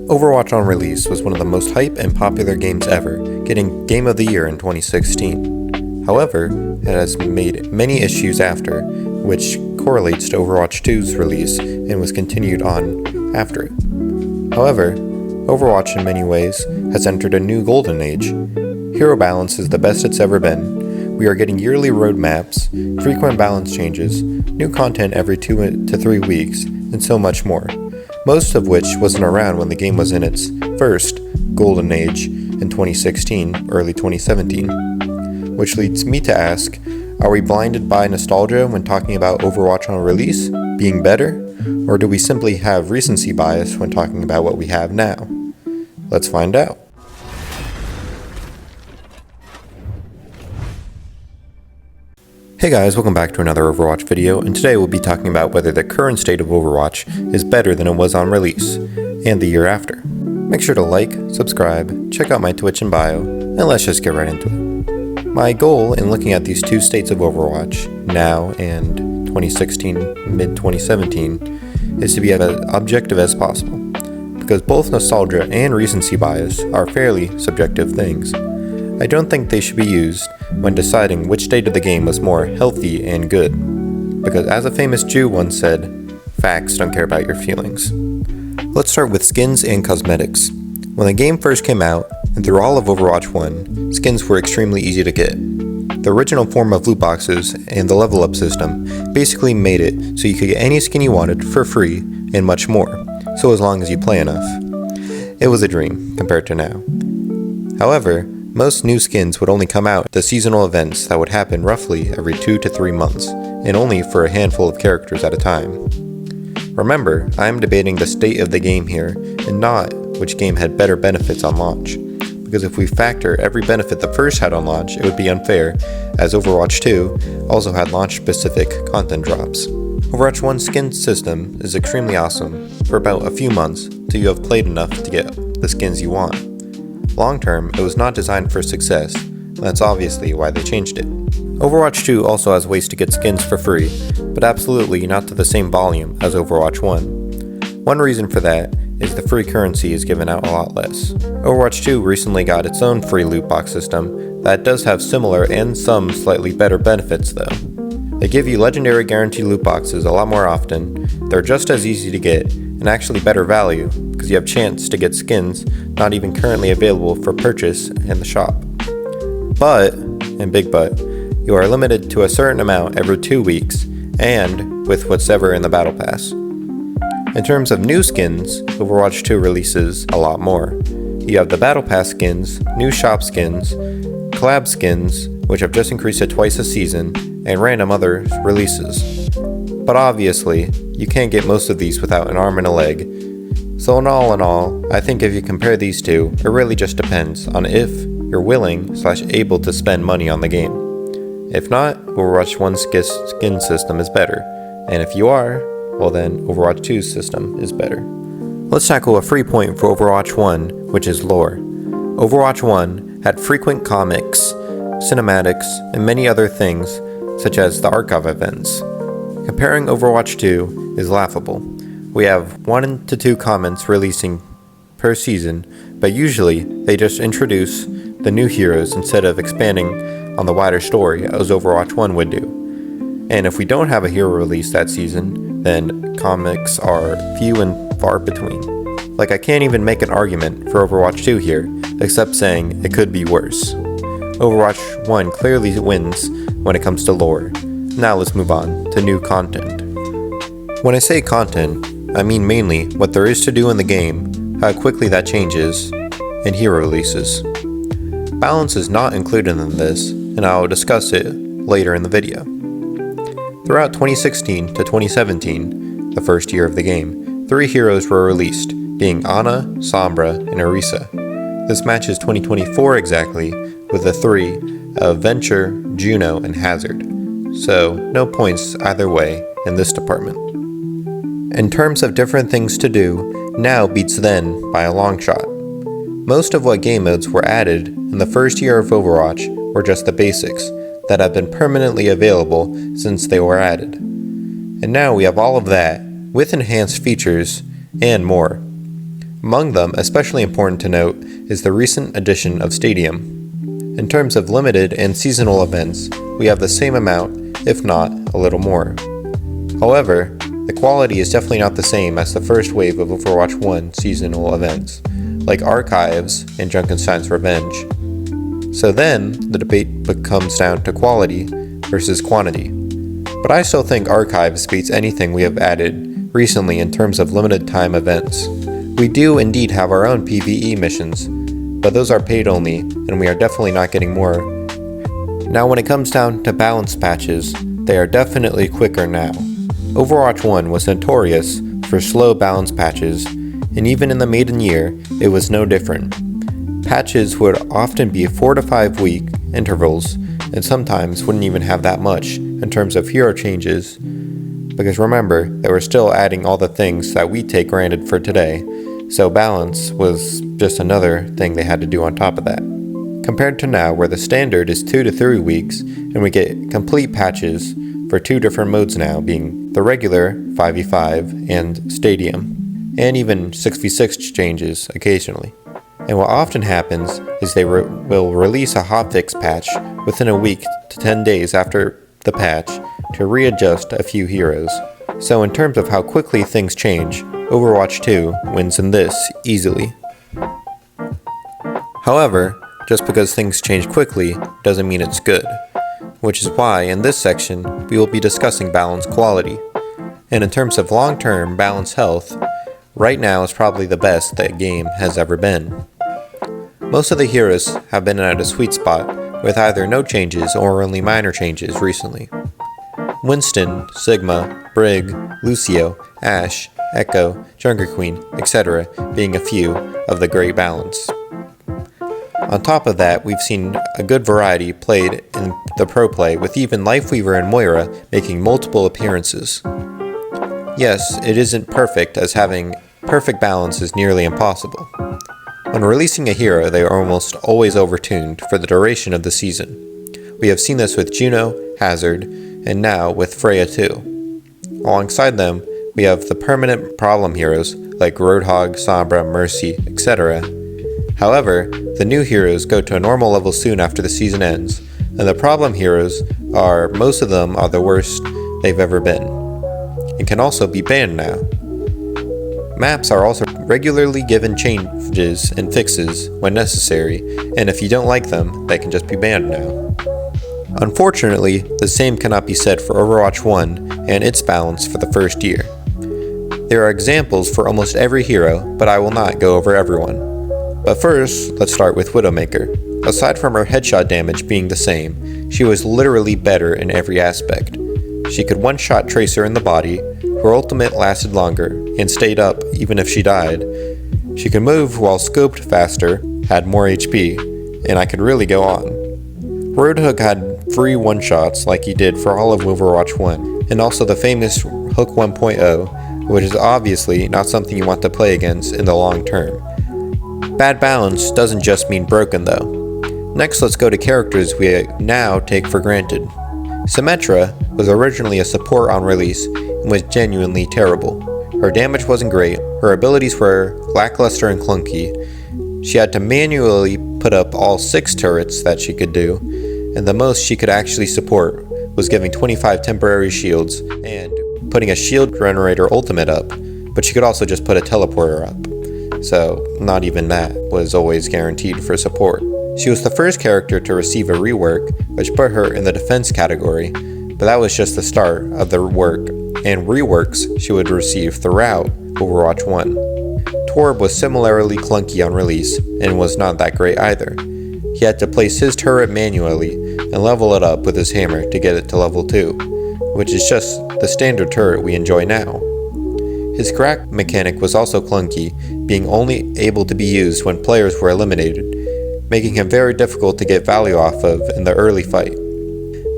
Overwatch on release was one of the most hype and popular games ever, getting Game of the Year in 2016. However, it has made many issues after, which correlates to Overwatch 2's release and was continued on after it. However, Overwatch in many ways has entered a new golden age. Hero balance is the best it's ever been. We are getting yearly roadmaps, frequent balance changes, new content every 2 to 3 weeks, and so much more. Most of which wasn't around when the game was in its first golden age in 2016, early 2017. Which leads me to ask, are we blinded by nostalgia when talking about Overwatch on release being better? Or do we simply have recency bias when talking about what we have now? Let's find out. Hey guys, welcome back to another Overwatch video, and today we'll be talking about whether the current state of Overwatch is better than it was on release, and the year after. Make sure to like, subscribe, check out my Twitch and bio, and let's just get right into it. My goal in looking at these two states of Overwatch, now and 2016, mid-2017, is to be as objective as possible, because both nostalgia and recency bias are fairly subjective things. I don't think they should be used when deciding which state of the game was more healthy and good, because as a famous Jew once said, facts don't care about your feelings. Let's start with skins and cosmetics. When the game first came out, and through all of Overwatch 1, skins were extremely easy to get. The original form of loot boxes and the level up system basically made it so you could get any skin you wanted for free and much more, so as long as you play enough. It was a dream compared to now. However, most new skins would only come out at the seasonal events that would happen roughly every 2 to 3 months, and only for a handful of characters at a time. Remember, I am debating the state of the game here, and not which game had better benefits on launch, because if we factor every benefit the first had on launch, it would be unfair, as Overwatch 2 also had launch-specific content drops. Overwatch 1's skin system is extremely awesome for about a few months till you have played enough to get the skins you want. Long term, it was not designed for success, and that's obviously why they changed it. Overwatch 2 also has ways to get skins for free, but absolutely not to the same volume as Overwatch 1. One reason for that is the free currency is given out a lot less. Overwatch 2 recently got its own free loot box system that does have similar and some slightly better benefits though. They give you legendary guaranteed loot boxes a lot more often, they're just as easy to get, and actually better value, because you have chance to get skins not even currently available for purchase in the shop. But, and big but, you are limited to a certain amount every 2 weeks, and with whatever in the battle pass. In terms of new skins, Overwatch 2 releases a lot more. You have the battle pass skins, new shop skins, collab skins, which have just increased to twice a season, and random other releases. But obviously, you can't get most of these without an arm and a leg. So in all, I think if you compare these two, it really just depends on if you're willing/able to spend money on the game. If not, Overwatch 1's skin system is better, and if you are, well then Overwatch 2's system is better. Let's tackle a free point for Overwatch 1, which is lore. Overwatch 1 had frequent comics, cinematics, and many other things, such as the archive events. Comparing Overwatch 2 is laughable. We have 1 to 2 comments releasing per season, but usually they just introduce the new heroes instead of expanding on the wider story as Overwatch 1 would do. And if we don't have a hero release that season, then comics are few and far between. Like, I can't even make an argument for Overwatch 2 here, except saying it could be worse. Overwatch 1 clearly wins when it comes to lore. Now let's move on to new content. When I say content, I mean mainly what there is to do in the game, how quickly that changes, and hero releases. Balance is not included in this, and I will discuss it later in the video. Throughout 2016 to 2017, the first year of the game, 3 heroes were released, being Ana, Sombra, and Orisa. This matches 2024 exactly with the 3 of Venture, Juno, and Hazard. So, no points either way in this department. In terms of different things to do, now beats then by a long shot. Most of what game modes were added in the first year of Overwatch were just the basics that have been permanently available since they were added. And now we have all of that, with enhanced features and more. Among them, especially important to note, is the recent addition of Stadium. In terms of limited and seasonal events, we have the same amount, if not a little more. However, the quality is definitely not the same as the first wave of Overwatch 1 seasonal events, like Archives and Junkenstein's Revenge. So then, the debate comes down to quality versus quantity. But I still think Archives beats anything we have added recently in terms of limited time events. We do indeed have our own PvE missions, but those are paid only, and we are definitely not getting more. Now when it comes down to balance patches, they are definitely quicker now. Overwatch 1 was notorious for slow balance patches, and even in the maiden year, it was no different. Patches would often be 4 to 5 week intervals, and sometimes wouldn't even have that much in terms of hero changes, because remember, they were still adding all the things that we take granted for today, so balance was just another thing they had to do on top of that. Compared to now, where the standard is 2 to 3 weeks, and we get complete patches for 2 different modes now, being the regular 5v5 and Stadium, and even 6v6 changes occasionally. And what often happens is they will release a hotfix patch within a week to 10 days after the patch to readjust a few heroes. So in terms of how quickly things change, Overwatch 2 wins in this easily. However, just because things change quickly doesn't mean it's good, which is why in this section we will be discussing balance quality. And in terms of long-term balance health, right now is probably the best that game has ever been. Most of the heroes have been at a sweet spot with either no changes or only minor changes recently. Winston, Sigma, Brig, Lucio, Ashe, Echo, Junker Queen, etc. being a few of the great balance. On top of that, we've seen a good variety played in the pro play, with even Lifeweaver and Moira making multiple appearances. Yes, it isn't perfect, as having perfect balance is nearly impossible. When releasing a hero, they are almost always overtuned for the duration of the season. We have seen this with Juno, Hazard, and now with Freya too. Alongside them, we have the permanent problem heroes like Roadhog, Sombra, Mercy, etc. However, the new heroes go to a normal level soon after the season ends, and the problem heroes most of them are the worst they've ever been, and can also be banned now. Maps are also regularly given changes and fixes when necessary, and if you don't like them, they can just be banned now. Unfortunately, the same cannot be said for Overwatch 1 and its balance for the first year. There are examples for almost every hero, but I will not go over everyone. But first, let's start with Widowmaker. Aside from her headshot damage being the same, she was literally better in every aspect. She could one-shot Tracer in the body, her ultimate lasted longer, and stayed up even if she died. She could move while scoped faster, had more HP, and I could really go on. Roadhog had free one-shots like he did for all of Overwatch 1, and also the famous Hook 1.0, which is obviously not something you want to play against in the long term. Bad balance doesn't just mean broken though. Next, let's go to characters we now take for granted. Symmetra was originally a support on release and was genuinely terrible. Her damage wasn't great, her abilities were lackluster and clunky, she had to manually put up all 6 turrets that she could do, and the most she could actually support was giving 25 temporary shields and putting a shield generator ultimate up, but she could also just put a teleporter up, so not even that was always guaranteed for support. She was the first character to receive a rework, which put her in the defense category, but that was just the start of the work and reworks she would receive throughout Overwatch 1. Torb was similarly clunky on release and was not that great either. He had to place his turret manually and level it up with his hammer to get it to level 2, which is just the standard turret we enjoy now. His crack mechanic was also clunky, being only able to be used when players were eliminated, making him very difficult to get value off of in the early fight.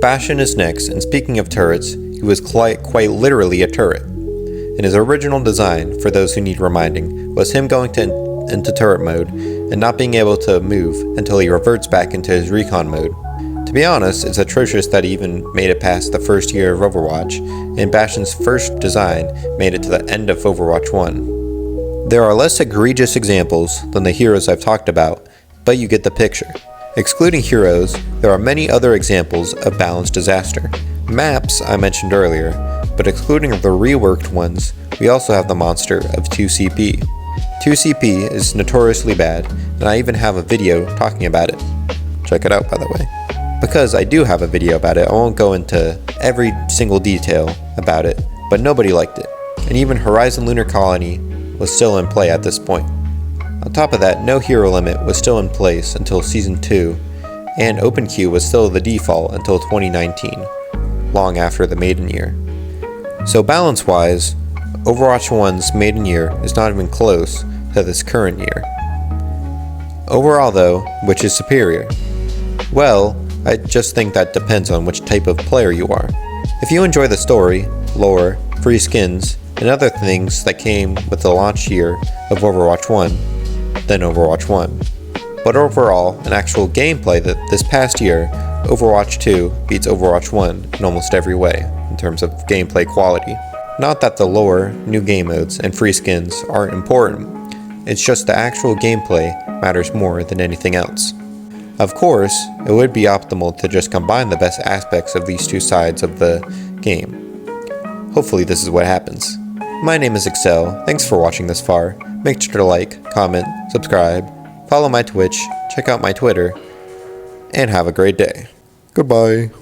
Bastion is next, and speaking of turrets, he was quite literally a turret. In his original design, for those who need reminding, was him going into turret mode and not being able to move until he reverts back into his recon mode. To be honest, it's atrocious that he even made it past the first year of Overwatch, and Bastion's first design made it to the end of Overwatch 1. There are less egregious examples than the heroes I've talked about, but you get the picture. Excluding heroes, there are many other examples of balanced disaster. Maps I mentioned earlier, but excluding the reworked ones, we also have the monster of 2CP. 2CP is notoriously bad, and I even have a video talking about it. Check it out, by the way. Because I do have a video about it, I won't go into every single detail about it, but nobody liked it. And even Horizon Lunar Colony was still in play at this point. On top of that, no hero limit was still in place until Season 2, and Open Queue was still the default until 2019, long after the maiden year. So balance-wise, Overwatch 1's maiden year is not even close to this current year. Overall though, which is superior? Well, I just think that depends on which type of player you are. If you enjoy the story, lore, free skins, and other things that came with the launch year of Overwatch 1, then Overwatch 1. But overall, in actual gameplay this past year, Overwatch 2 beats Overwatch 1 in almost every way, in terms of gameplay quality. Not that the lore, new game modes, and free skins aren't important, it's just the actual gameplay matters more than anything else. Of course, it would be optimal to just combine the best aspects of these two sides of the game. Hopefully this is what happens. My name is Excel, thanks for watching this far. Make sure to like, comment, subscribe, follow my Twitch, check out my Twitter, and have a great day. Goodbye.